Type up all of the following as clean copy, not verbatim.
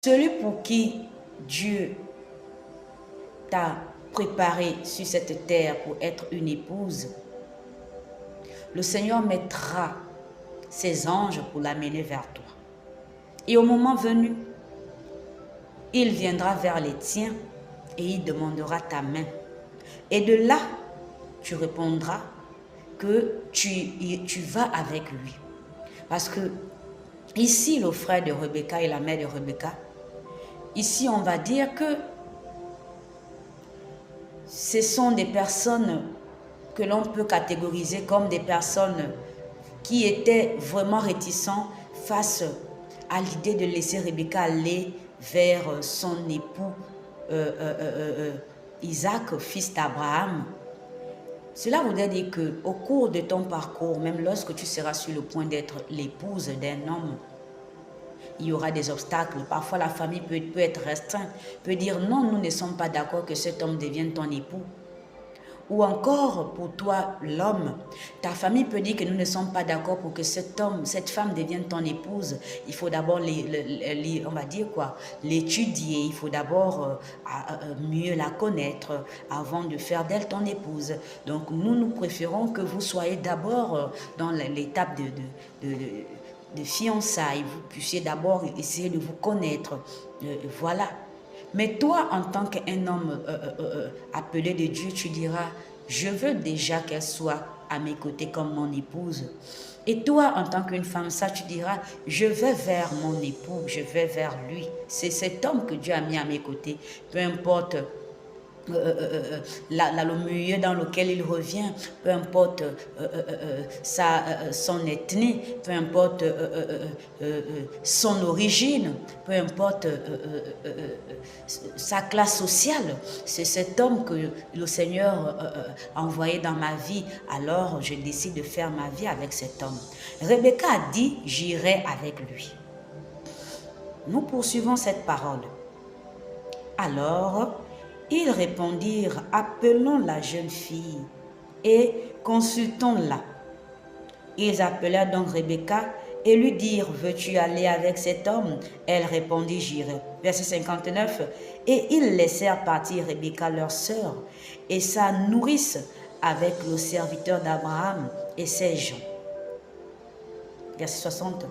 Celui pour qui Dieu t'a préparé sur cette terre pour être une épouse, le Seigneur mettra ses anges pour l'amener vers toi. Et au moment venu, il viendra vers les tiens et il demandera ta main. Et de là, tu répondras que tu vas avec lui. Parce que ici, le frère de Rebecca et la mère de Rebecca, ici, on va dire que ce sont des personnes que l'on peut catégoriser comme des personnes qui étaient vraiment réticents face à l'idée de laisser Rebecca aller vers son époux Isaac, fils d'Abraham. Cela voudrait dire qu'au cours de ton parcours, même lorsque tu seras sur le point d'être l'épouse d'un homme, il y aura des obstacles. Parfois, la famille peut être restreinte, peut dire non, nous ne sommes pas d'accord que cet homme devienne ton époux. Ou encore, pour toi, l'homme, ta famille peut dire que nous ne sommes pas d'accord pour que cet homme, cette femme devienne ton épouse. Il faut d'abord, on va dire quoi, l'étudier. Il faut d'abord mieux la connaître avant de faire d'elle ton épouse. Donc, nous préférons que vous soyez d'abord dans l'étape de fiançailles. Vous puissiez d'abord essayer de vous connaître. Voilà. Mais toi, en tant qu'un homme appelé de Dieu, tu diras, je veux déjà qu'elle soit à mes côtés comme mon épouse. Et toi, en tant qu'une femme, ça, tu diras, je vais vers mon époux, je vais vers lui. C'est cet homme que Dieu a mis à mes côtés. Peu importe le milieu dans lequel il revient, peu importe son ethnie, peu importe son origine, peu importe sa classe sociale. C'est cet homme que le Seigneur a envoyé dans ma vie. Alors, je décide de faire ma vie avec cet homme. Rebecca a dit, j'irai avec lui. Nous poursuivons cette parole. Alors, ils répondirent, appelons la jeune fille et consultons-la. Ils appelèrent donc Rebecca et lui dirent, veux-tu aller avec cet homme? Elle répondit, j'irai. Verset 59, et ils laissèrent partir Rebecca, leur sœur, et sa nourrice avec le serviteur d'Abraham et ses gens. Verset 60,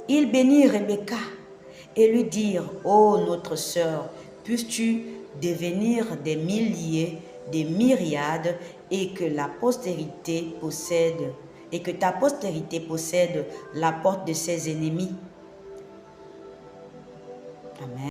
ils bénirent Rebecca et lui dirent, ô notre sœur, puisses-tu devenir des milliers, des myriades, et que ta postérité possède la porte de ses ennemis. Amen.